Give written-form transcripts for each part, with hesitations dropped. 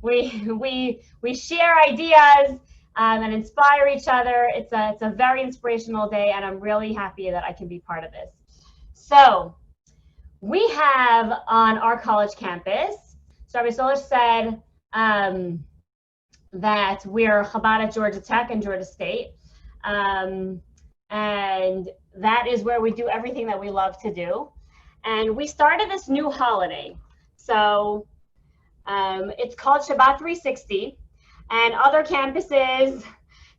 we share ideas and inspire each other. It's a very inspirational day, and I'm really happy that I can be part of this. So we have on our college campus, so Rabbi Solich said that we're Chabad at Georgia Tech and Georgia State. And that is where we do everything that we love to do. And we started this new holiday. So it's called Shabbat 360. And other campuses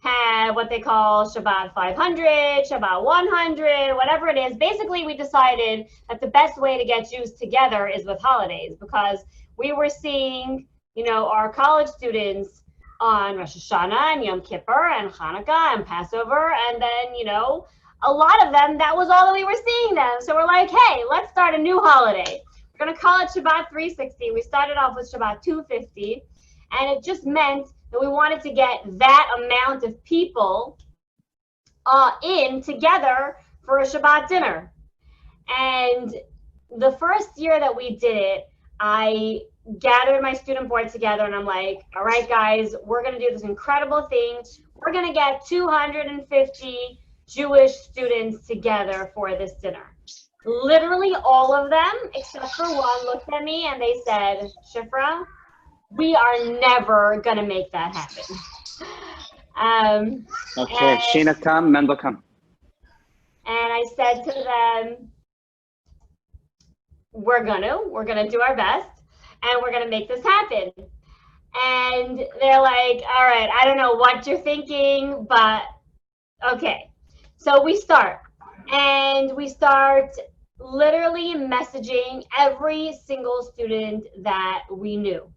have what they call Shabbat 500, Shabbat 100, whatever it is. Basically, we decided that the best way to get Jews together is with holidays, because we were seeing, our college students on Rosh Hashanah and Yom Kippur and Hanukkah and Passover, and then, a lot of them, that was all that we were seeing them. So we're like, hey, let's start a new holiday. We're going to call it Shabbat 360. We started off with Shabbat 250, and it just meant that we wanted to get that amount of people in together for a Shabbat dinner. And the first year that we did it, I gathered my student board together, and I'm like, all right, guys, we're going to do this incredible thing. We're going to get 250 Jewish students together for this dinner. Literally all of them, except for one, looked at me and they said, Shifra, we are never going to make that happen. Okay, Sheena come, Mendel come. And I said to them, we're gonna do our best, and we're gonna make this happen. And they're like, all right, I don't know what you're thinking, but okay. So we start literally messaging every single student that we knew.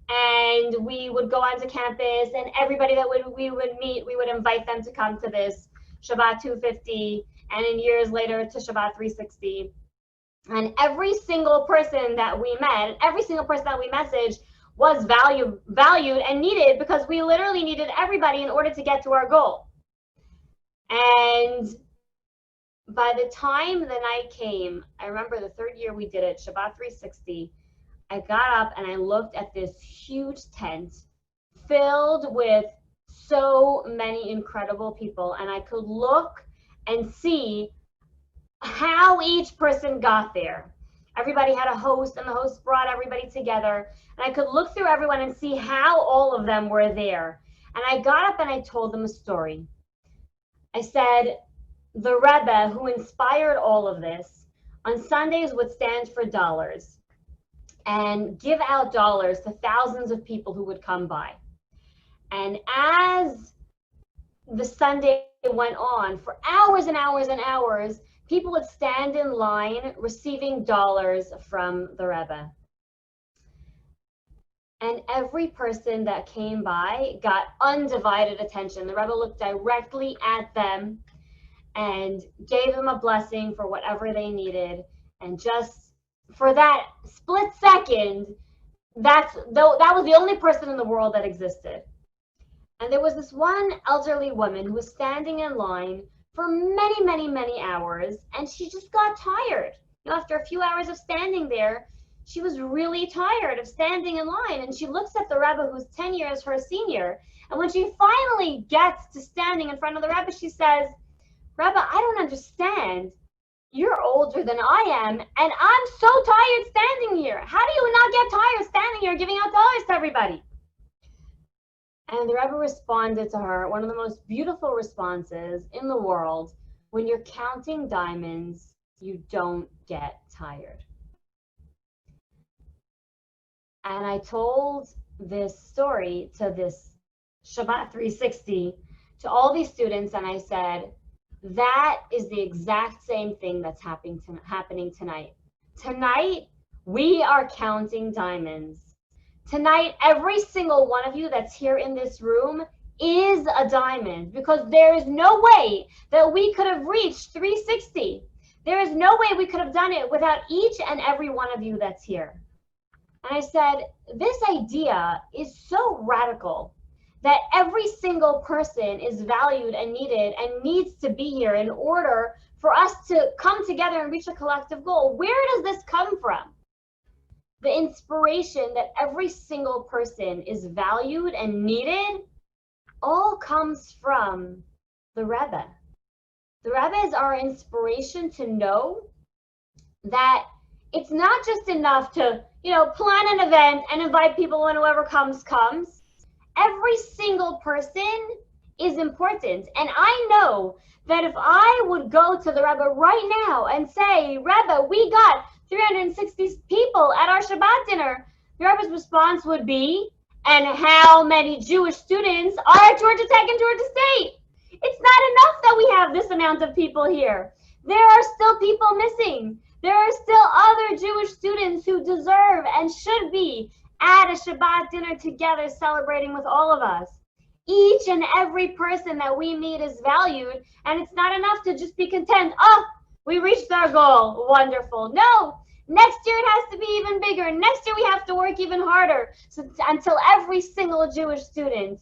And we would go onto campus, and everybody that we would meet, we would invite them to come to this Shabbat 250, and in years later to Shabbat 360. And every single person that we met, every single person that we messaged was valued and needed, because we literally needed everybody in order to get to our goal. And by the time the night came, I remember the third year we did it, Shabbat 360, I got up and I looked at this huge tent filled with so many incredible people, and I could look and see how each person got there. Everybody had a host, and the host brought everybody together, and I could look through everyone and see how all of them were there. And I got up and I told them a story. I said, the Rebbe who inspired all of this on Sundays would stand for dollars and give out dollars to thousands of people who would come by. And as the Sunday went on, for hours and hours and hours, people would stand in line receiving dollars from the Rebbe. And every person that came by got undivided attention. The Rebbe looked directly at them and gave them a blessing for whatever they needed. And just for that split second, that was the only person in the world that existed. And there was this one elderly woman who was standing in line for many, many, many hours, and she just got tired. After a few hours of standing there, she was really tired of standing in line, and she looks at the Rebbe, who's 10 years her senior, and when she finally gets to standing in front of the Rebbe, she says, Rebbe, I don't understand. You're older than I am, and I'm so tired standing here. How do you not get tired standing here giving out dollars to everybody? And the Rebbe responded to her, one of the most beautiful responses in the world: when you're counting diamonds, you don't get tired. And I told this story to this Shabbat 360 to all these students, and I said, that is the exact same thing that's happening tonight. Tonight, we are counting diamonds. Tonight, every single one of you that's here in this room is a diamond, because there is no way that we could have reached 360. There is no way we could have done it without each and every one of you that's here. And I said, this idea is so radical that every single person is valued and needed and needs to be here in order for us to come together and reach a collective goal. Where does this come from? the inspiration that every single person is valued and needed, all comes from the Rebbe. The Rebbe is our inspiration to know that it's not just enough to, plan an event and invite people and whoever comes. Every single person is important. And I know that if I would go to the Rebbe right now and say, Rebbe, we got 360 people at our Shabbat dinner, the Rebbe's response would be, and how many Jewish students are at Georgia Tech and Georgia State? It's not enough that we have this amount of people here. There are still people missing. There are still other Jewish students who deserve and should be at a Shabbat dinner together celebrating with all of us. Each and every person that we meet is valued, and it's not enough to just be content. Oh, we reached our goal. Wonderful. No, next year it has to be even bigger. Next year we have to work even harder until every single Jewish student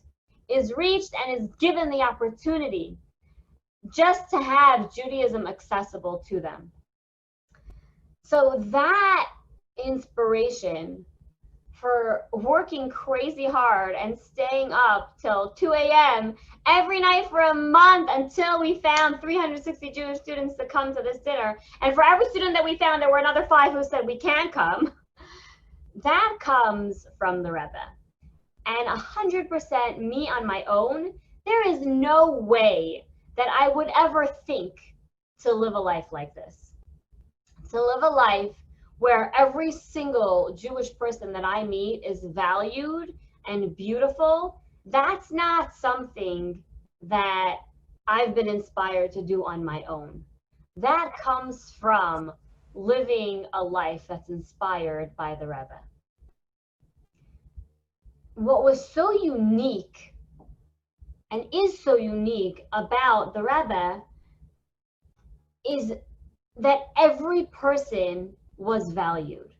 is reached and is given the opportunity just to have Judaism accessible to them. So that inspiration for working crazy hard and staying up till 2 a.m. every night for a month until we found 360 Jewish students to come to this dinner. And for every student that we found, there were another 5 who said we can't come. That comes from the Rebbe. And 100% me on my own, there is no way that I would ever think to live a life like this. To live a life where every single Jewish person that I meet is valued and beautiful, that's not something that I've been inspired to do on my own. That comes from living a life that's inspired by the Rebbe. What was so unique and is so unique about the Rebbe is that every person was valued.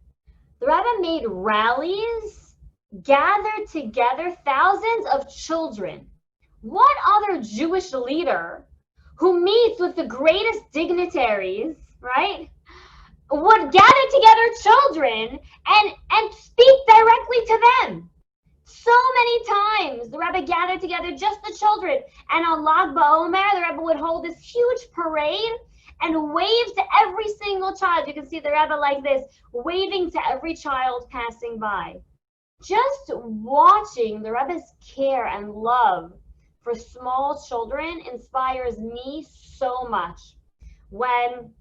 The Rebbe made rallies, gathered together thousands of children. What other Jewish leader who meets with the greatest dignitaries, right, would gather together children and speak directly to them? So many times the Rebbe gathered together just the children, and on Lag BaOmer, the Rebbe would hold this huge parade and wave to every single child. You can see the Rebbe like this, waving to every child passing by. Just watching the Rebbe's care and love for small children inspires me so much. When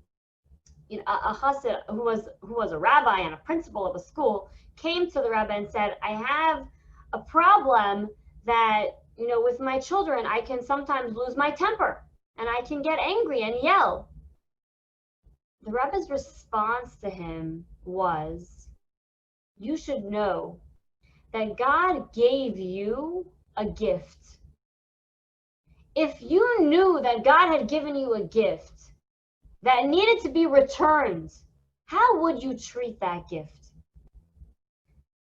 a chassid who was a rabbi and a principal of a school came to the Rebbe and said, I have a problem that, with my children, I can sometimes lose my temper and I can get angry and yell. The Rebbe's response to him was, you should know that God gave you a gift. If you knew that God had given you a gift that needed to be returned, how would you treat that gift?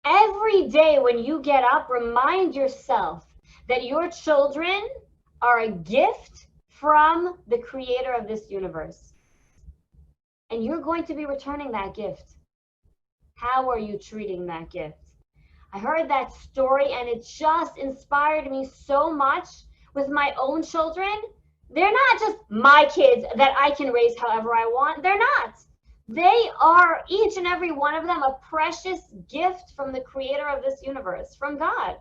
Every day when you get up, remind yourself that your children are a gift from the creator of this universe. And you're going to be returning that gift. How are you treating that gift? I heard that story and it just inspired me so much with my own children. They're not just my kids that I can raise however I want. They're not. They are, each and every one of them, a precious gift from the creator of this universe, from God.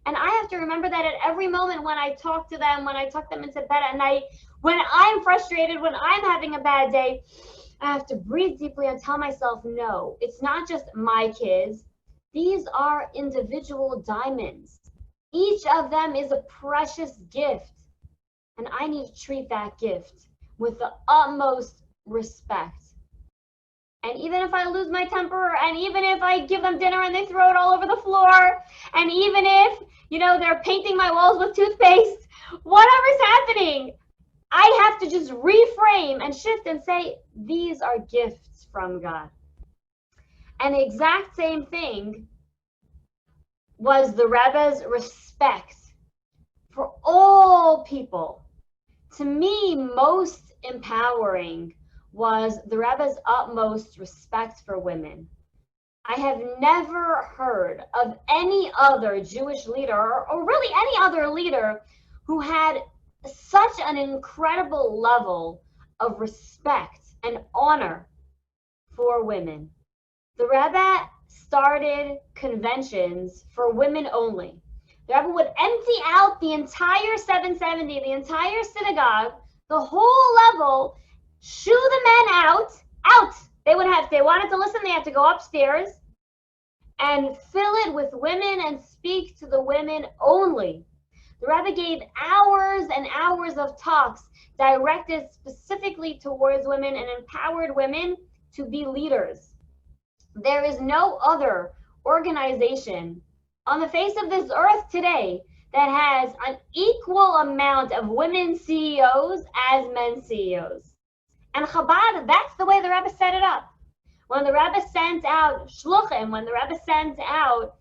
And I have to remember that at every moment when I talk to them, when I tuck them into bed at night, when I'm frustrated, when I'm having a bad day, I have to breathe deeply and tell myself, no, it's not just my kids. These are individual diamonds. Each of them is a precious gift. And I need to treat that gift with the utmost respect. And even if I lose my temper, and even if I give them dinner and they throw it all over the floor, and even if, they're painting my walls with toothpaste, whatever's happening, I have to just reframe and shift and say, these are gifts from God. And the exact same thing was the Rebbe's respect for all people. To me, most empowering was the Rebbe's utmost respect for women. I have never heard of any other Jewish leader, or really any other leader, who had such an incredible level of respect and honor for women. The Rebbe started conventions for women only. The Rebbe would empty out the entire 770, the entire synagogue, the whole level, shoo the men out. They would have, if they wanted to listen, they had to go upstairs and fill it with women and speak to the women only. The Rebbe gave hours and hours of talks directed specifically towards women and empowered women to be leaders. There is no other organization on the face of this earth today that has an equal amount of women CEOs as men CEOs. And Chabad, that's the way the Rebbe set it up. When the Rebbe sent out shluchim, when the Rebbe sent out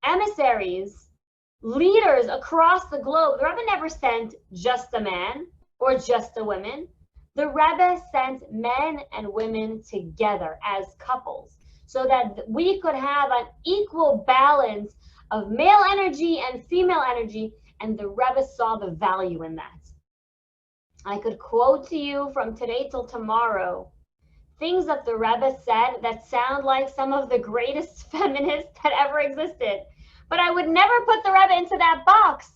emissaries, leaders across the globe, the Rebbe never sent just a man or just a woman. The Rebbe sent men and women together as couples so that we could have an equal balance of male energy and female energy, and the Rebbe saw the value in that. I could quote to you from today till tomorrow things that the Rebbe said that sound like some of the greatest feminists that ever existed. But I would never put the Rebbe into that box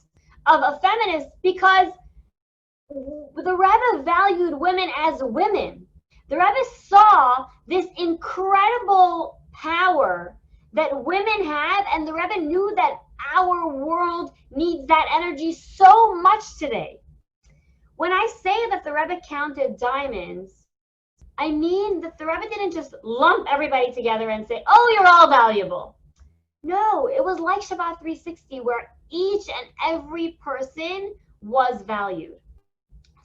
of a feminist, because the Rebbe valued women as women. The Rebbe saw this incredible power that women have, and the Rebbe knew that our world needs that energy so much today. When I say that the Rebbe counted diamonds, I mean that the Rebbe didn't just lump everybody together and say, oh, you're all valuable. No, it was like Shabbat 360, where each and every person was valued.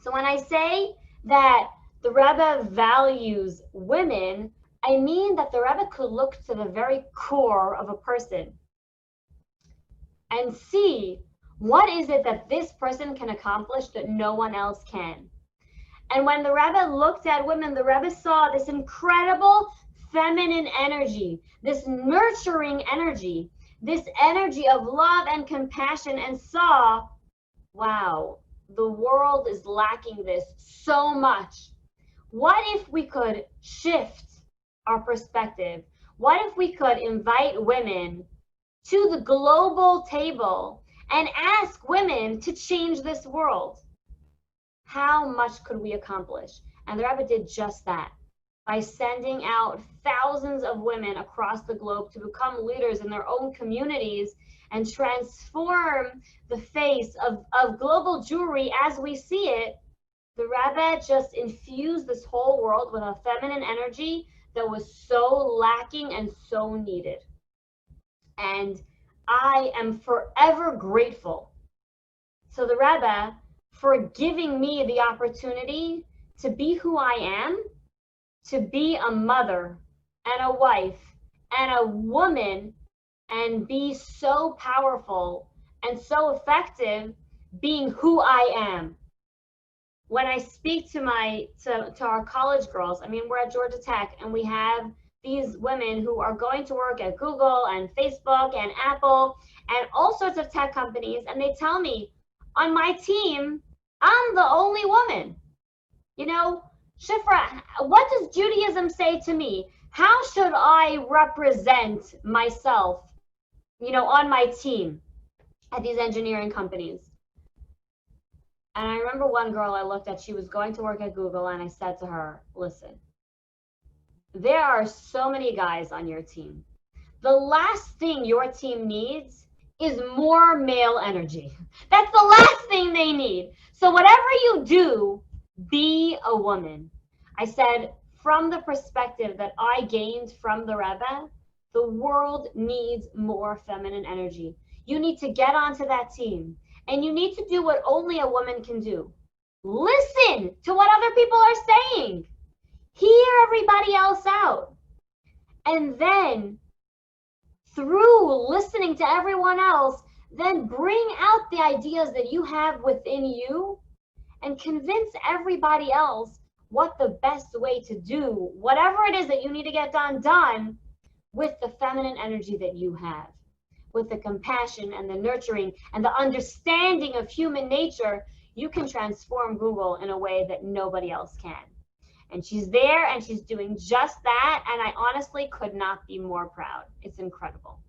So when I say that the Rebbe values women, I mean that the Rebbe could look to the very core of a person and see what is it that this person can accomplish that no one else can. And when the Rebbe looked at women, the Rebbe saw this incredible feminine energy, this nurturing energy, this energy of love and compassion, and saw, wow, the world is lacking this so much. What if we could shift our perspective? What if we could invite women to the global table and ask women to change this world? How much could we accomplish? And the Rebbe did just that by sending out thousands of women across the globe to become leaders in their own communities and transform the face of global Jewry as we see it. The Rebbe just infused this whole world with a feminine energy that was so lacking and so needed. And I am forever grateful to the Rebbe for giving me the opportunity to be who I am, to be a mother and a wife and a woman, and be so powerful and so effective being who I am. When I speak to our college girls, I mean, we're at Georgia Tech and we have these women who are going to work at Google and Facebook and Apple and all sorts of tech companies, and they tell me, on my team, I'm the only woman. You know, Shifra, what does Judaism say to me? How should I represent myself, you know, on my team at these engineering companies? And I remember one girl I looked at, she was going to work at Google, and I said to her, listen, there are so many guys on your team. The last thing your team needs is more male energy. That's the last thing they need. So whatever you do, be a woman. I said, from the perspective that I gained from the Rebbe, the world needs more feminine energy. You need to get onto that team, and you need to do what only a woman can do. Listen to what other people are saying. Hear everybody else out. And then, through listening to everyone else, then bring out the ideas that you have within you and convince everybody else what the best way to do whatever it is that you need to get done with the feminine energy that you have, with the compassion and the nurturing and the understanding of human nature, you can transform Google in a way that nobody else can. And she's there and she's doing just that. And I honestly could not be more proud. It's incredible.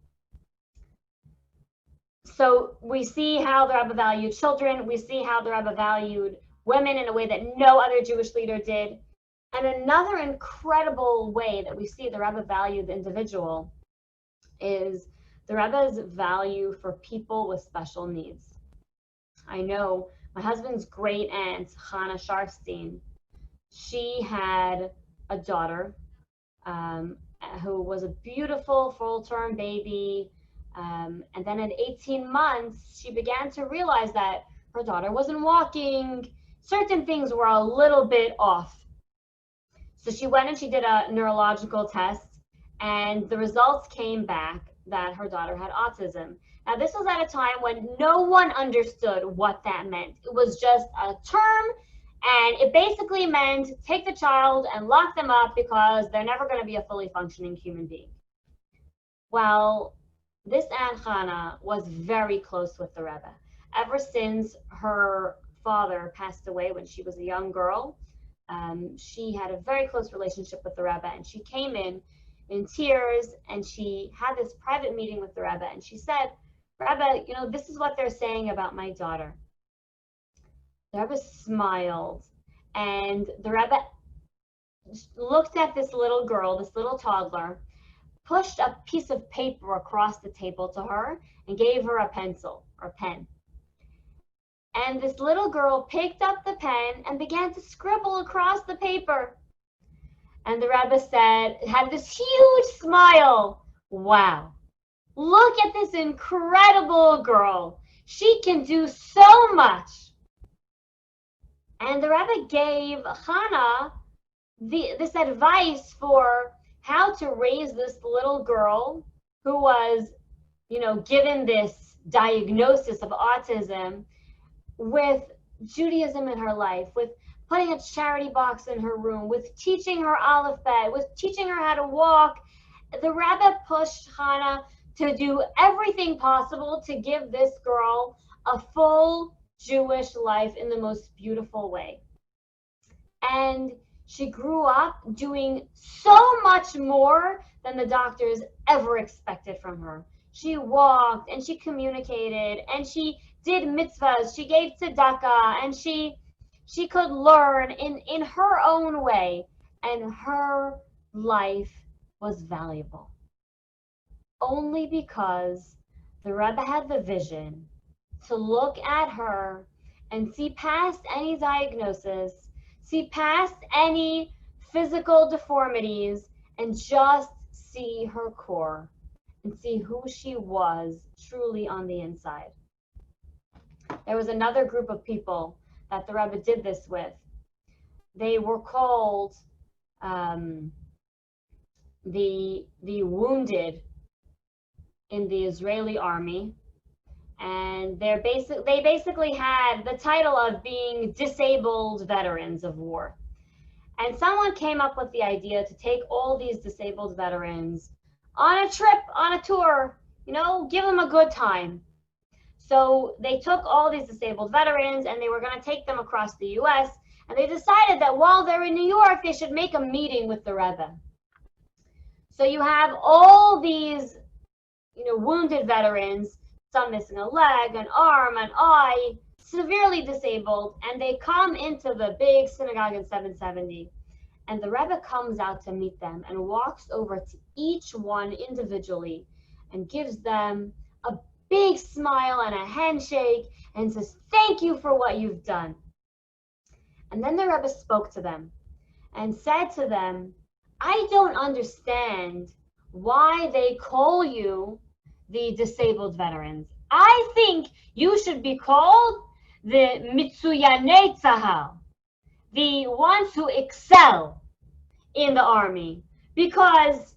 So we see how the Rebbe valued children. We see how the Rebbe valued women in a way that no other Jewish leader did. And another incredible way that we see the Rebbe valued the individual is the Rebbe's value for people with special needs. I know my husband's great aunt, Shifra Sharfstein, she had a daughter who was a beautiful full-term baby. And then at 18 months, she began to realize that her daughter wasn't walking. Certain things were a little bit off. So she went and she did a neurological test, and the results came back that her daughter had autism. Now, this was at a time when no one understood what that meant. It was just a term, and it basically meant take the child and lock them up because they're never going to be a fully functioning human being. Well, this Aunt Hannah was very close with the Rebbe. Ever since her father passed away when she was a young girl, she had a very close relationship with the Rebbe, and she came in tears, and she had this private meeting with the Rebbe, and she said, Rebbe, you know, this is what they're saying about my daughter. The Rebbe smiled, and the Rebbe looked at this little girl, this little toddler, pushed a piece of paper across the table to her, and gave her a pencil or pen. And this little girl picked up the pen and began to scribble across the paper. And the Rebbe said, had this huge smile. Wow, look at this incredible girl. She can do so much. And the Rebbe gave Hannah this advice for how to raise this little girl who was, you know, given this diagnosis of autism, with Judaism in her life, with putting a charity box in her room, with teaching her alphabet, with teaching her how to walk. The Rebbe pushed Hannah to do everything possible to give this girl a full Jewish life in the most beautiful way. And she grew up doing so much more than the doctors ever expected from her. She walked and she communicated and she did mitzvahs, she gave tzedakah, and she could learn in her own way, and her life was valuable. Only because the Rebbe had the vision to look at her and see past any diagnosis, see past any physical deformities, and just see her core and see who she was truly on the inside. There was another group of people that the Rebbe did this with. They were called the wounded in the Israeli army, and they basically had the title of being disabled veterans of war. And someone came up with the idea to take all these disabled veterans on a trip, on a tour, you know, give them a good time. So they took all these disabled veterans and they were going to take them across the US, and they decided that while they're in New York, they should make a meeting with the Rebbe. So you have all these, you know, wounded veterans, some missing a leg, an arm, an eye, severely disabled, and they come into the big synagogue in 770. And the Rebbe comes out to meet them and walks over to each one individually and gives them a big smile and a handshake and says, thank you for what you've done. And then the Rebbe spoke to them and said to them, I don't understand why they call you the disabled veterans. I think you should be called the Mitsuyanei Tzahal, the ones who excel in the army, because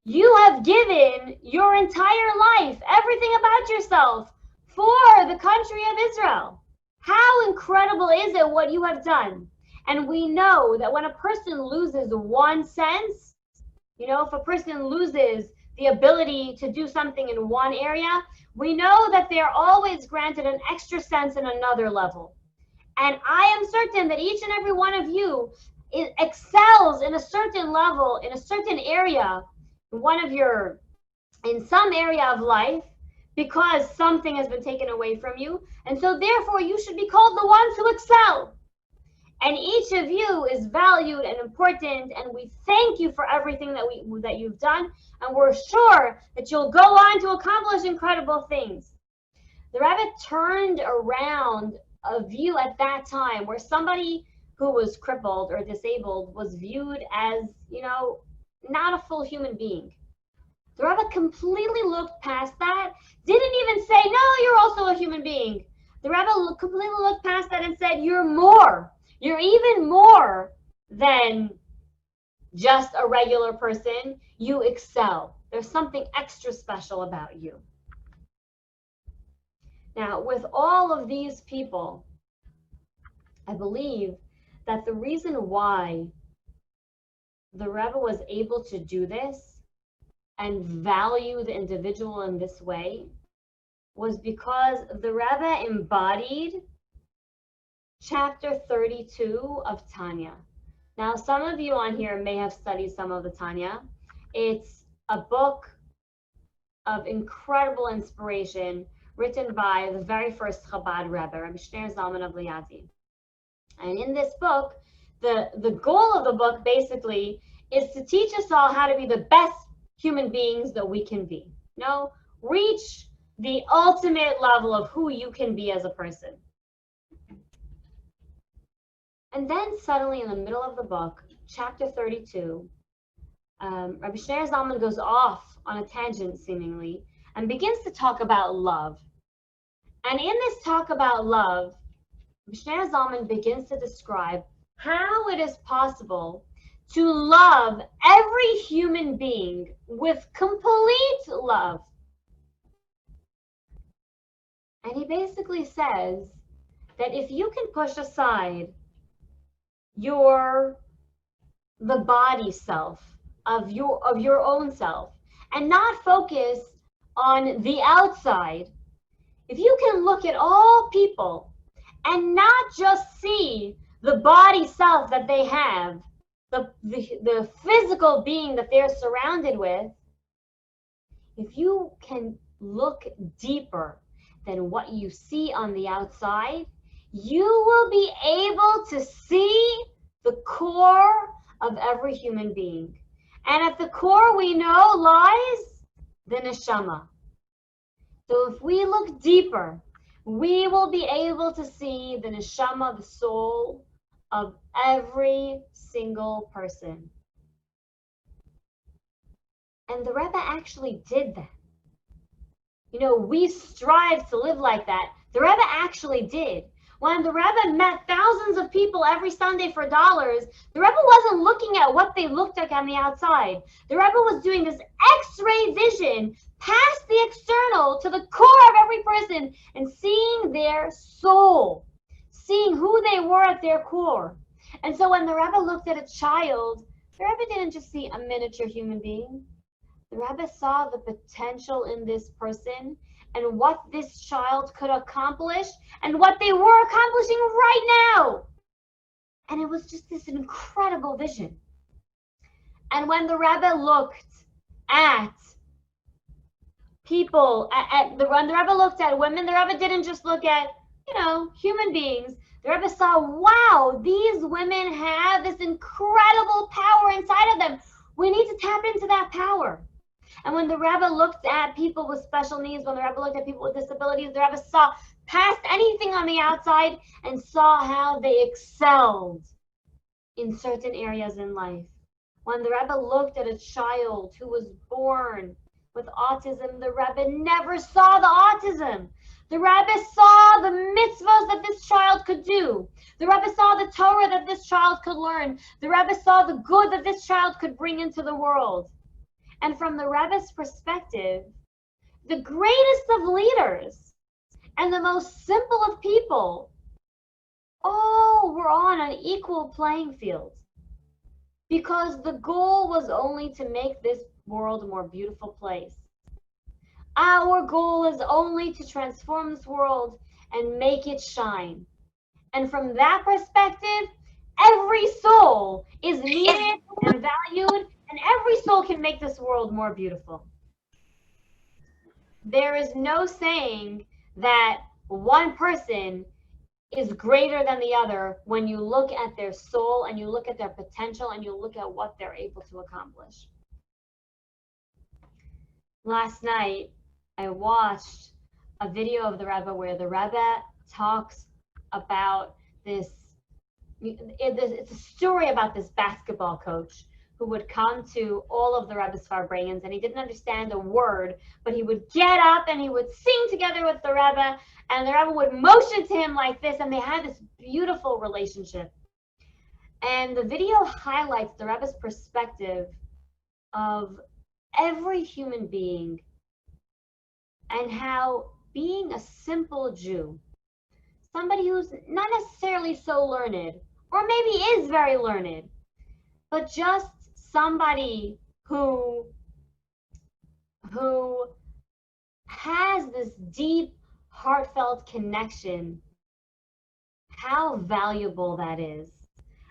you have given your entire life, everything about yourself, for the country of Israel. How incredible is it what you have done? And we know that when a person loses one sense, you know, if a person loses the ability to do something in one area, we know that they're always granted an extra sense in another level. And I am certain that each and every one of you excels in a certain level, in a certain area, in some area of life, because something has been taken away from you. And so therefore you should be called the ones who excel. And each of you is valued and important, and we thank you for everything that you've done, and we're sure that you'll go on to accomplish incredible things. The Rebbe turned around a view at that time where somebody who was crippled or disabled was viewed as, not a full human being. The Rebbe completely looked past that, didn't even say, no, you're also a human being. The Rebbe completely looked past that and said, you're more. You're even more than just a regular person. You excel. There's something extra special about you. Now, with all of these people, I believe that the reason why the Rebbe was able to do this and value the individual in this way was because the Rebbe embodied chapter 32 of Tanya. Now, some of you on here may have studied some of the Tanya. It's a book of incredible inspiration written by the very first Chabad Rebbe, Rabbi Shneur Zalman of Liadi. And in this book, the goal of the book basically is to teach us all how to be the best human beings that we can be. Reach the ultimate level of who you can be as a person. And then suddenly in the middle of the book, chapter 32, Rabbi Shneur Zalman goes off on a tangent seemingly and begins to talk about love. And in this talk about love, Rabbi Shneur Zalman begins to describe how it is possible to love every human being with complete love. And he basically says that if you can push aside the body self of your own self and not focus on the outside, if you can look at all people and not just see the body self that they have, the physical being that they're surrounded with, if you can look deeper than what you see on the outside, you will be able to see the core of every human being. And at the core, we know lies the neshama. So if we look deeper, we will be able to see the neshama, the soul of every single person. And the Rebbe actually did that. We strive to live like that. The Rebbe actually did. When the Rebbe met thousands of people every Sunday for dollars, the Rebbe wasn't looking at what they looked like on the outside. The Rebbe was doing this X-ray vision past the external to the core of every person and seeing their soul, seeing who they were at their core. And so when the Rebbe looked at a child, the Rebbe didn't just see a miniature human being. The Rebbe saw the potential in this person and what this child could accomplish and what they were accomplishing right now. And it was just this incredible vision. And when the Rebbe looked at people, when the Rebbe looked at women, the Rebbe didn't just look at, human beings. The Rebbe saw, wow, these women have this incredible power inside of them. We need to tap into that power. And when the Rebbe looked at people with special needs, when the Rebbe looked at people with disabilities, the Rebbe saw past anything on the outside and saw how they excelled in certain areas in life. When the Rebbe looked at a child who was born with autism, the Rebbe never saw the autism. The Rebbe saw the mitzvahs that this child could do. The Rebbe saw the Torah that this child could learn. The Rebbe saw the good that this child could bring into the world. And from the Rebbe's perspective, the greatest of leaders and the most simple of people all were on an equal playing field, because the goal was only to make this world a more beautiful place. Our goal is only to transform this world and make it shine. And from that perspective, every soul is needed and valued, and every soul can make this world more beautiful. There is no saying that one person is greater than the other when you look at their soul and you look at their potential and you look at what they're able to accomplish. Last night, I watched a video of the Rebbe where the Rebbe talks about this. It's a story about this basketball coach who would come to all of the Rebbe's Farbrengens, and he didn't understand a word, but he would get up and he would sing together with the Rebbe, and the Rebbe would motion to him like this, and they had this beautiful relationship. And the video highlights the Rebbe's perspective of every human being and how being a simple Jew, somebody who's not necessarily so learned, or maybe is very learned, but just somebody who has this deep, heartfelt connection, how valuable that is.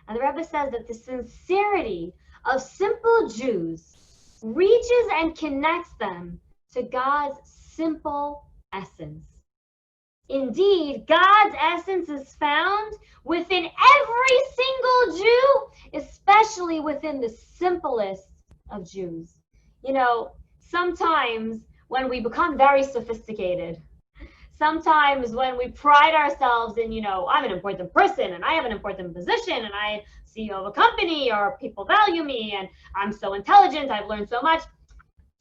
And the Rebbe says that the sincerity of simple Jews reaches and connects them to God's simple essence. Indeed, God's essence is found within every single Jew, especially within the simplest of Jews. You know, sometimes when we become very sophisticated, sometimes when we pride ourselves in, I'm an important person and I have an important position and I'm CEO of a company or people value me and I'm so intelligent, I've learned so much.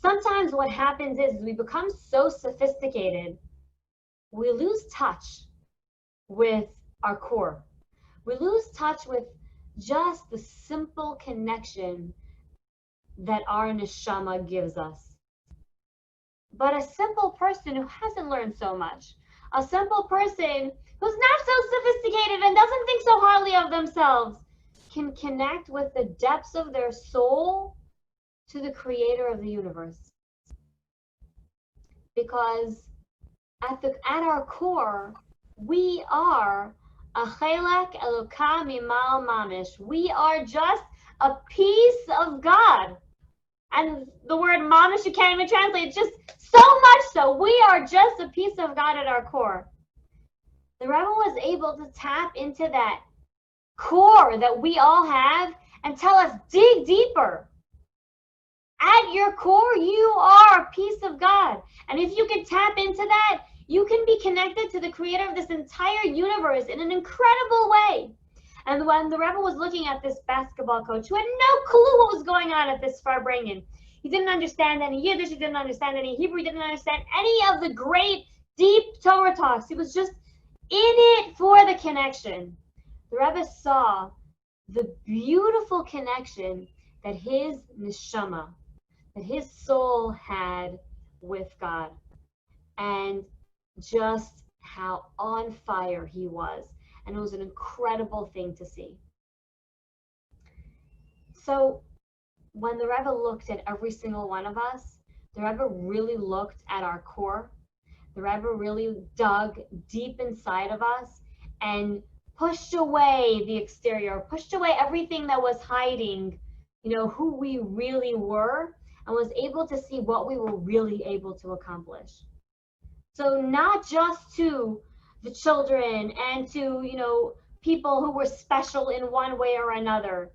Sometimes what happens is we become so sophisticated, we lose touch with our core. We lose touch with just the simple connection that our neshama gives us. But a simple person who hasn't learned so much, a simple person who's not so sophisticated and doesn't think so highly of themselves, can connect with the depths of their soul to the creator of the universe. Because at our core, we are a chelek Eloka mimal mamish. We are just a piece of God. And the word mamish you can't even translate. It's just so much so. We are just a piece of God at our core. The Rebbe was able to tap into that core that we all have and tell us, dig deeper. At your core, you are a piece of God. And if you can tap into that, you can be connected to the creator of this entire universe in an incredible way. And when the Rebbe was looking at this basketball coach who had no clue what was going on at this Farbrengen, he didn't understand any Yiddish, he didn't understand any Hebrew, he didn't understand any of the great, deep Torah talks. He was just in it for the connection. The Rebbe saw the beautiful connection that his neshama, that his soul had with God, and just how on fire he was. And it was an incredible thing to see. So when the Rebbe looked at every single one of us, the Rebbe really looked at our core. The Rebbe really dug deep inside of us and pushed away the exterior, pushed away everything that was hiding, who we really were, and was able to see what we were really able to accomplish. So not just to the children and to, people who were special in one way or another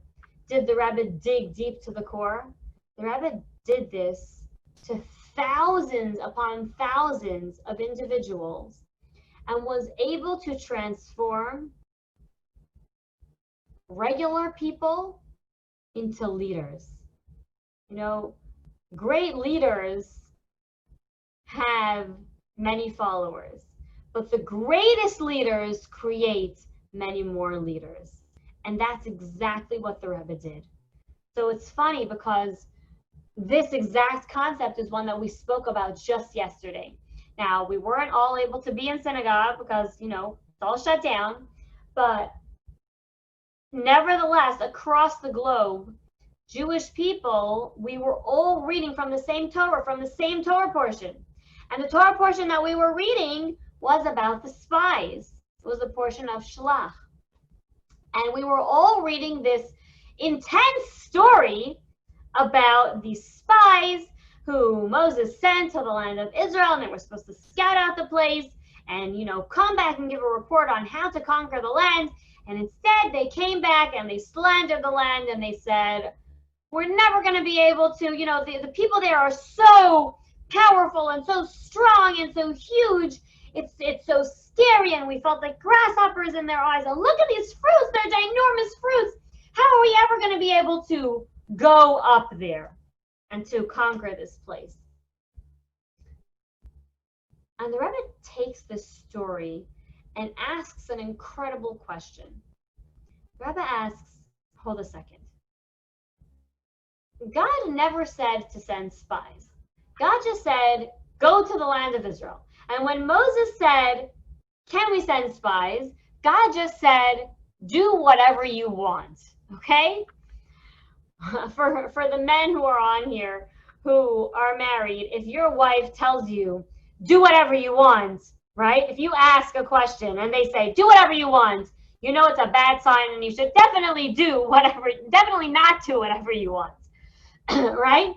did the Rebbe dig deep to the core. The Rebbe did this to thousands upon thousands of individuals and was able to transform regular people into leaders. Great leaders have many followers, but the greatest leaders create many more leaders. And that's exactly what the Rebbe did. So it's funny because this exact concept is one that we spoke about just yesterday. Now, we weren't all able to be in synagogue because, it's all shut down, but nevertheless, across the globe, Jewish people, we were all reading from the same Torah portion. And the Torah portion that we were reading was about the spies. It was a portion of Shlach. And we were all reading this intense story about these spies who Moses sent to the land of Israel, and they were supposed to scout out the place and, come back and give a report on how to conquer the land. And instead, they came back and they slandered the land and they said, we're never going to be able to, the people there are so powerful and so strong and so huge. It's so scary, and we felt like grasshoppers in their eyes. And look at these fruits, they're ginormous fruits. How are we ever going to be able to go up there and to conquer this place? And the Rebbe takes this story and asks an incredible question. The Rebbe asks, hold a second. God never said to send spies. God just said, go to the land of Israel. And when Moses said, can we send spies? God just said, do whatever you want, okay? For the men who are on here who are married, if your wife tells you, do whatever you want, right? If you ask a question and they say, do whatever you want, you know it's a bad sign and you should definitely not do whatever you want, right?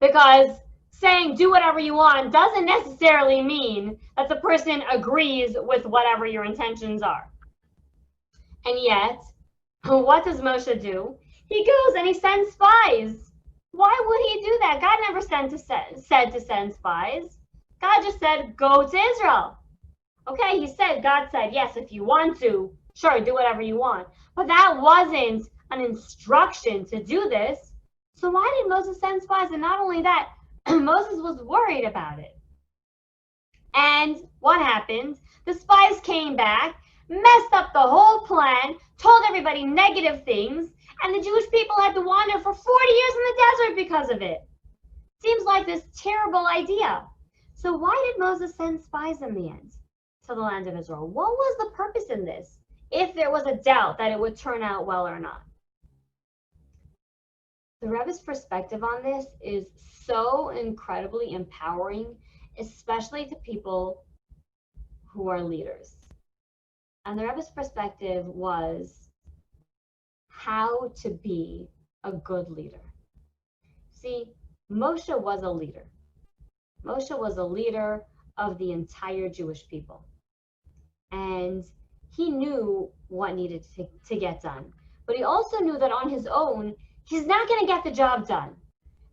Because saying do whatever you want doesn't necessarily mean that the person agrees with whatever your intentions are. And yet, what does Moshe do? He goes and he sends spies. Why would he do that? God never said to send spies. God just said, go to Israel. Okay, God said, yes, if you want to, sure, do whatever you want. But that wasn't an instruction to do this. So why did Moses send spies? And not only that, Moses was worried about it. And what happened? The spies came back, messed up the whole plan, told everybody negative things, and the Jewish people had to wander for 40 years in the desert because of it. Seems like this terrible idea. So why did Moses send spies in the end to the land of Israel? What was the purpose in this, if there was a doubt that it would turn out well or not? The Rebbe's perspective on this is so incredibly empowering, especially to people who are leaders. And the Rebbe's perspective was how to be a good leader. See, Moshe was a leader. Moshe was a leader of the entire Jewish people. And he knew what needed to get done. But he also knew that on his own, he's not going to get the job done.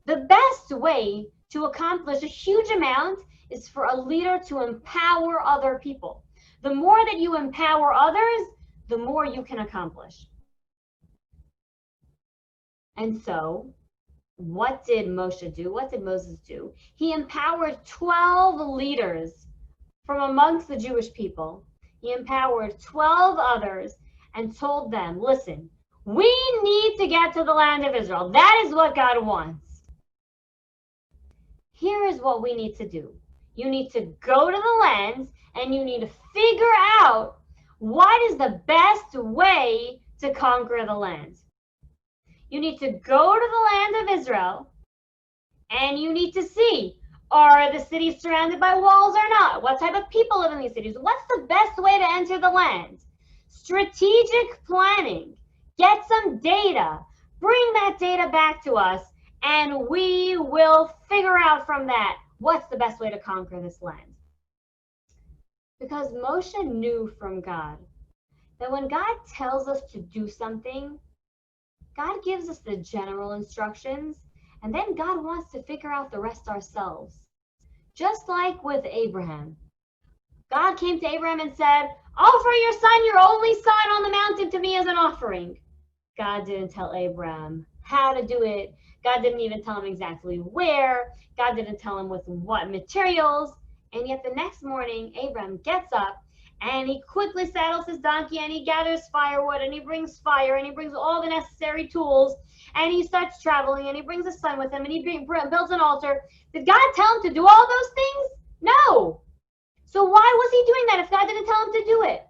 The best way to accomplish a huge amount is for a leader to empower other people. The more that you empower others, the more you can accomplish. And so, what did Moshe do? What did Moses do? He empowered 12 leaders from amongst the Jewish people. He empowered 12 others and told them, listen, we need to get to the land of Israel. That is what God wants. Here is what we need to do. You need to go to the land and you need to figure out what is the best way to conquer the land. You need to go to the land of Israel and you need to see, are the cities surrounded by walls or not? What type of people live in these cities? What's the best way to enter the land? Strategic planning. Get some data. Bring that data back to us and we will figure out from that what's the best way to conquer this land. Because Moshe knew from God that when God tells us to do something, God gives us the general instructions, and then God wants to figure out the rest ourselves. Just like with Abraham. God came to Abraham and said, offer your son, your only son, on the mountain to me as an offering. God didn't tell Abraham how to do it. God didn't even tell him exactly where. God didn't tell him with what materials. And yet the next morning, Abraham gets up and he quickly saddles his donkey and he gathers firewood and he brings fire and he brings all the necessary tools and he starts traveling and he brings his son with him and he builds an altar. Did God tell him to do all those things? No. So why was he doing that if God didn't tell him to do it?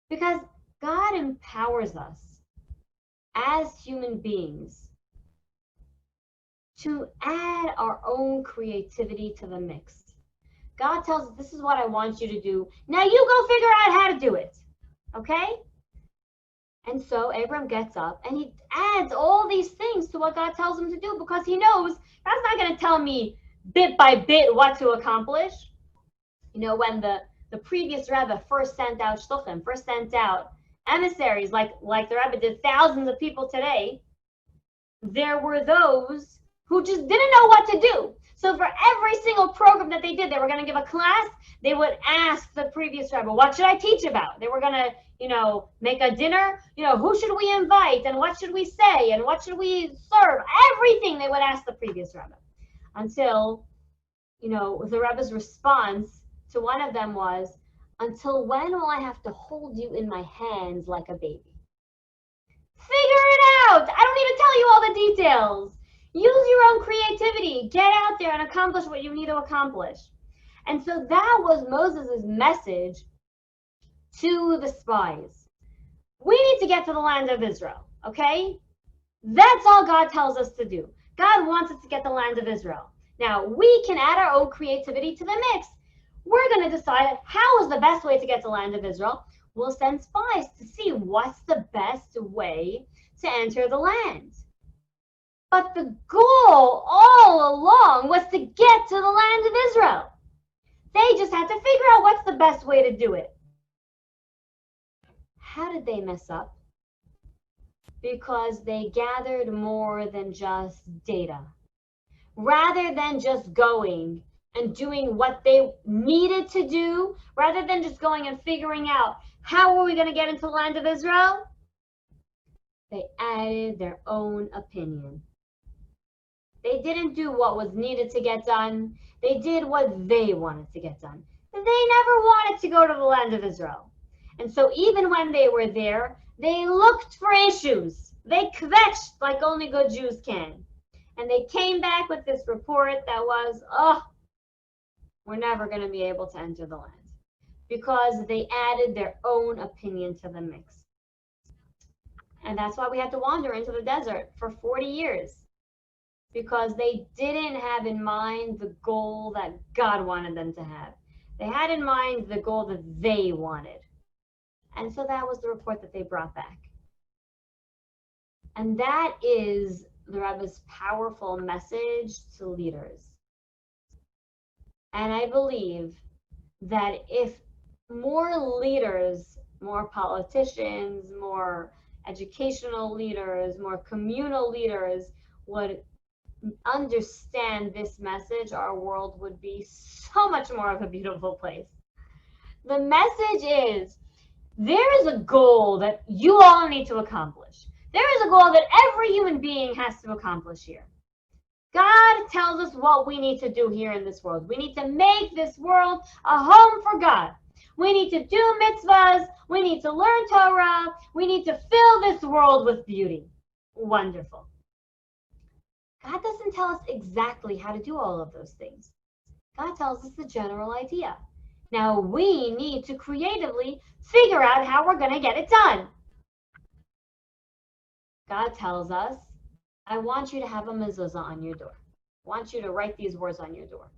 Because God empowers us. as human beings to add our own creativity to the mix. God tells us, this is what I want you to do. Now you go figure out how to do it. Okay? And so Abram gets up and he adds all these things to what God tells him to do, because he knows God's not going to tell me bit by bit what to accomplish. You know, when the previous Rebbe first sent out shluchim, first sent out emissaries, like the Rebbe did thousands of people today, there were those who just didn't know what to do. So for every single program that they did, they were going to give a class, they would ask the previous Rebbe, what should I teach about? They were going to, make a dinner, who should we invite and what should we say and what should we serve? Everything they would ask the previous Rebbe. Until, the Rebbe's response to one of them was, until when will I have to hold you in my hands like a baby? Figure it out. I don't need to tell you all the details. Use your own creativity. Get out there and accomplish what you need to accomplish. And so that was Moses' message to the spies. We need to get to the land of Israel, okay? That's all God tells us to do. God wants us to get the land of Israel. Now, we can add our own creativity to the mix. We're going to decide how is the best way to get to the land of Israel. We'll send spies to see what's the best way to enter the land. But the goal all along was to get to the land of Israel. They just had to figure out what's the best way to do it. How did they mess up? Because they gathered more than just data. Rather than just going and doing what they needed to do, rather than just going and figuring out how are we going to get into the land of Israel, they added their own opinion. They didn't do what was needed to get done. They did what they wanted to get done. They never wanted to go to the land of Israel. And so even when they were there, they looked for issues. They kvetched like only good Jews can. And they came back with this report that was, we're never going to be able to enter the land. Because they added their own opinion to the mix. And that's why we had to wander into the desert for 40 years. Because they didn't have in mind the goal that God wanted them to have. They had in mind the goal that they wanted. And so that was the report that they brought back. And that is the Rebbe's powerful message to leaders. And I believe that if more leaders, more politicians, more educational leaders, more communal leaders would understand this message, our world would be so much more of a beautiful place. The message is, there is a goal that you all need to accomplish. There is a goal that every human being has to accomplish here. God tells us what we need to do here in this world. We need to make this world a home for God. We need to do mitzvahs. We need to learn Torah. We need to fill this world with beauty. Wonderful. God doesn't tell us exactly how to do all of those things. God tells us the general idea. Now we need to creatively figure out how we're going to get it done. God tells us, I want you to have a mezuzah on your door. I want you to write these words on your door.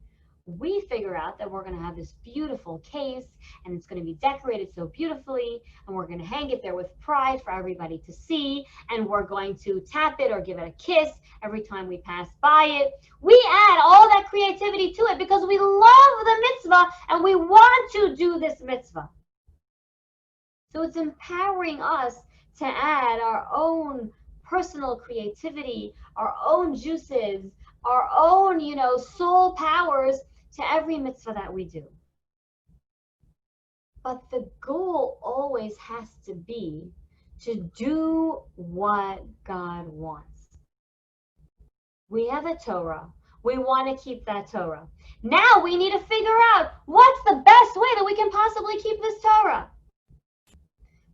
We figure out that we're going to have this beautiful case and it's going to be decorated so beautifully and we're going to hang it there with pride for everybody to see, and we're going to tap it or give it a kiss every time we pass by it. We add all that creativity to it because we love the mitzvah and we want to do this mitzvah. So it's empowering us to add our own personal creativity, our own juices, our own, soul powers to every mitzvah that we do. But the goal always has to be to do what God wants. We have a Torah. We want to keep that Torah. Now we need to figure out what's the best way that we can possibly keep this Torah.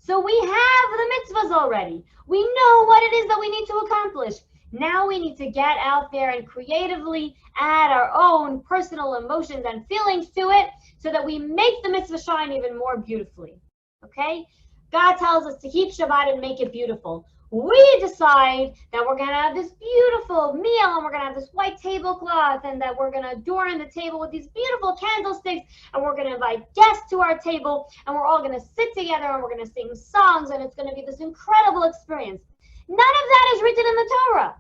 So we have the mitzvahs already. We know what it is that we need to accomplish. Now we need to get out there and creatively add our own personal emotions and feelings to it so that we make the mitzvah shine even more beautifully. Okay? God tells us to keep Shabbat and make it beautiful. We decide that we're going to have this beautiful meal, and we're going to have this white tablecloth, and that we're going to adorn the table with these beautiful candlesticks, and we're going to invite guests to our table, and we're all going to sit together, and we're going to sing songs, and it's going to be this incredible experience. None of that is written in the Torah.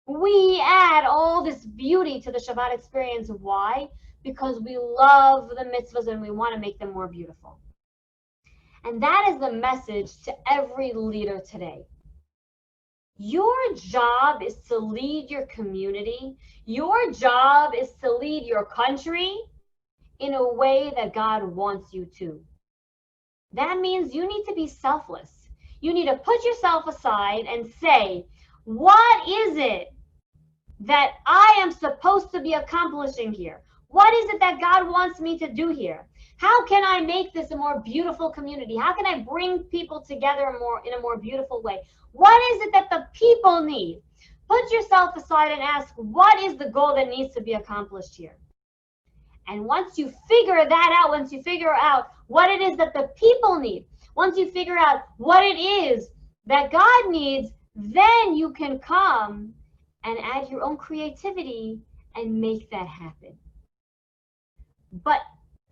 We add all this beauty to the Shabbat experience. Why? Because we love the mitzvahs and we want to make them more beautiful. And that is the message to every leader today. Your job is to lead your community. Your job is to lead your country in a way that God wants you to. That means you need to be selfless. You need to put yourself aside and say, what is it that I am supposed to be accomplishing here? What is it that God wants me to do here? How can I make this a more beautiful community? How can I bring people together in a more beautiful way? What is it that the people need? Put yourself aside and ask, what is the goal that needs to be accomplished here? And once you figure that out, once you figure out what it is that the people need, once you figure out what it is that God needs, then you can come and add your own creativity and make that happen. But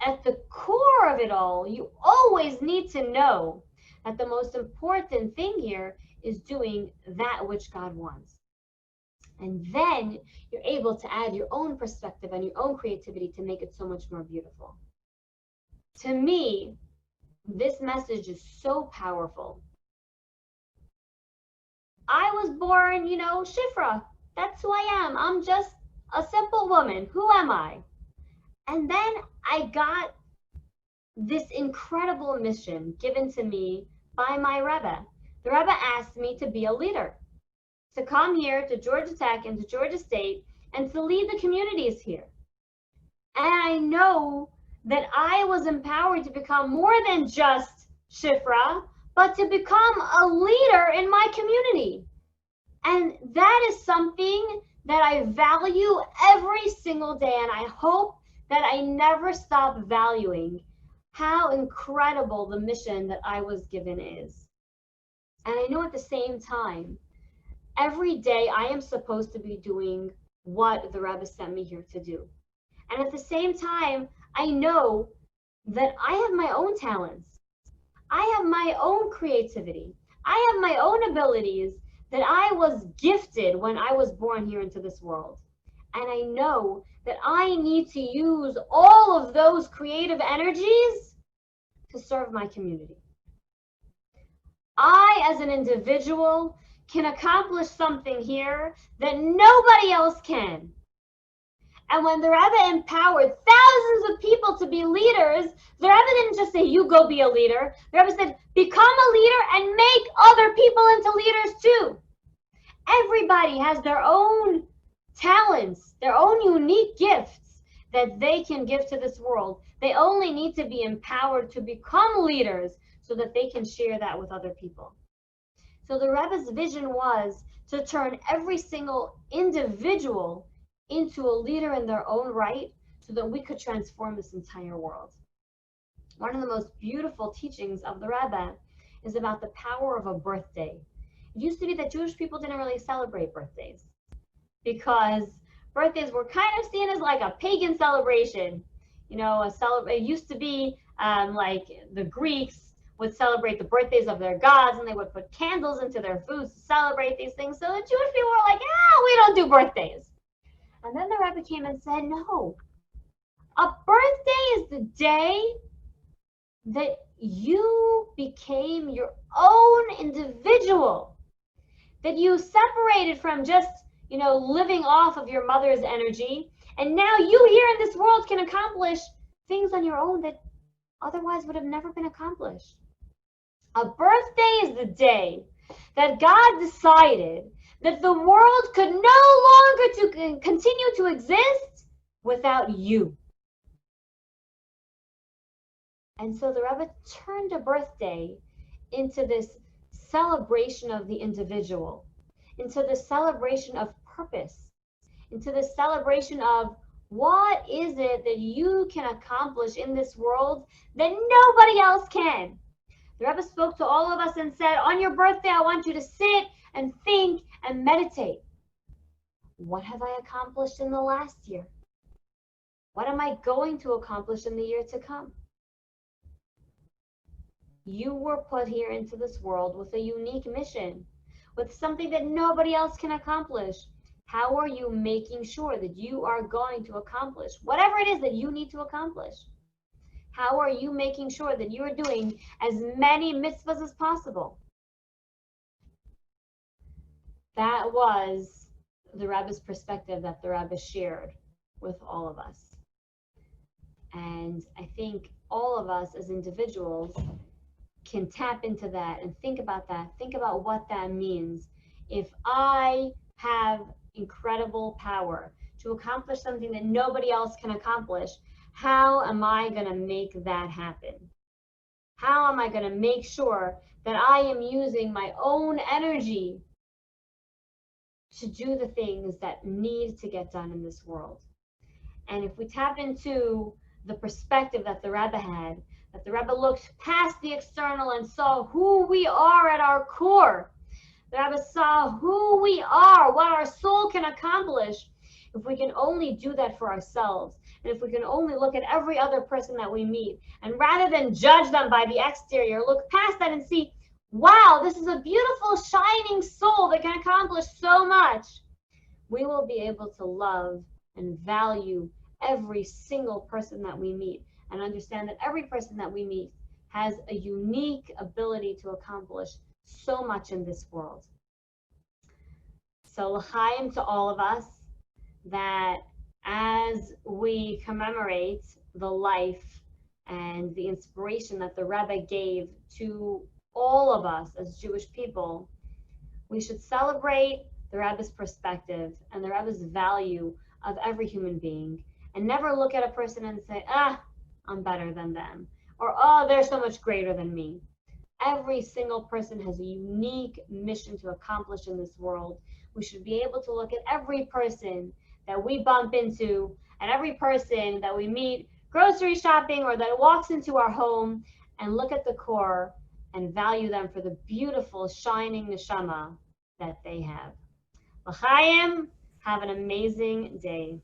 at the core of it all, you always need to know that the most important thing here is doing that which God wants. And then you're able to add your own perspective and your own creativity to make it so much more beautiful. To me, this message is so powerful. I was born, Shifra. That's who I am. I'm just a simple woman. Who am I? And then I got this incredible mission given to me by my Rebbe. The Rebbe asked me to be a leader, to come here to Georgia Tech and to Georgia State and to lead the communities here. And I know that I was empowered to become more than just Shifra, but to become a leader in my community. And that is something that I value every single day, and I hope that I never stop valuing how incredible the mission that I was given is. And I know at the same time, every day I am supposed to be doing what the Rebbe sent me here to do. And at the same time, I know that I have my own talents. I have my own creativity. I have my own abilities that I was gifted when I was born here into this world. And I know that I need to use all of those creative energies to serve my community. I, as an individual, can accomplish something here that nobody else can. And when the Rebbe empowered thousands of people to be leaders, the Rebbe didn't just say, you go be a leader. The Rebbe said, become a leader and make other people into leaders too. Everybody has their own talents, their own unique gifts that they can give to this world. They only need to be empowered to become leaders so that they can share that with other people. So the Rebbe's vision was to turn every single individual into a leader in their own right so that we could transform this entire world. One of the most beautiful teachings of the Rebbe is about the power of a birthday. It used to be that Jewish people didn't really celebrate birthdays because birthdays were kind of seen as like a pagan celebration. It used to be like the Greeks would celebrate the birthdays of their gods, and they would put candles into their foods to celebrate these things. So the Jewish people were like, we don't do birthdays. And then the Rebbe came and said, no, a birthday is the day that you became your own individual, that you separated from just, living off of your mother's energy. And now you here in this world can accomplish things on your own that otherwise would have never been accomplished. A birthday is the day that God decided that the world could no longer continue to exist without you. And so the Rebbe turned a birthday into this celebration of the individual, into the celebration of purpose, into the celebration of what is it that you can accomplish in this world that nobody else can. The Rebbe spoke to all of us and said, on your birthday, I want you to sit and think and meditate. What have I accomplished in the last year? What am I going to accomplish in the year to come? You were put here into this world with a unique mission, with something that nobody else can accomplish. How are you making sure that you are going to accomplish whatever it is that you need to accomplish? How are you making sure that you are doing as many mitzvahs as possible? That was the Rebbe's perspective that the Rebbe shared with all of us. And I think all of us as individuals can tap into that and think about that. Think about what that means. If I have incredible power to accomplish something that nobody else can accomplish, how am I going to make that happen? How am I going to make sure that I am using my own energy to do the things that need to get done in this world? And if we tap into the perspective that the Rebbe had, that the Rebbe looked past the external and saw who we are at our core, the Rebbe saw who we are, what our soul can accomplish. If we can only do that for ourselves, and if we can only look at every other person that we meet, and rather than judge them by the exterior, look past that and see, wow, this is a beautiful, shining soul that can accomplish so much, we will be able to love and value every single person that we meet, and understand that every person that we meet has a unique ability to accomplish so much in this world. So l'chaim to all of us, that as we commemorate the life and the inspiration that the Rebbe gave to all of us as Jewish people, we should celebrate the Rebbe's perspective and the Rebbe's value of every human being, and never look at a person and say, I'm better than them, or oh, they're so much greater than me. Every single person has a unique mission to accomplish in this world. We should be able to look at every person that we bump into, and every person that we meet grocery shopping or that walks into our home, and look at the core and value them for the beautiful, shining neshama that they have. L'chaim, have an amazing day.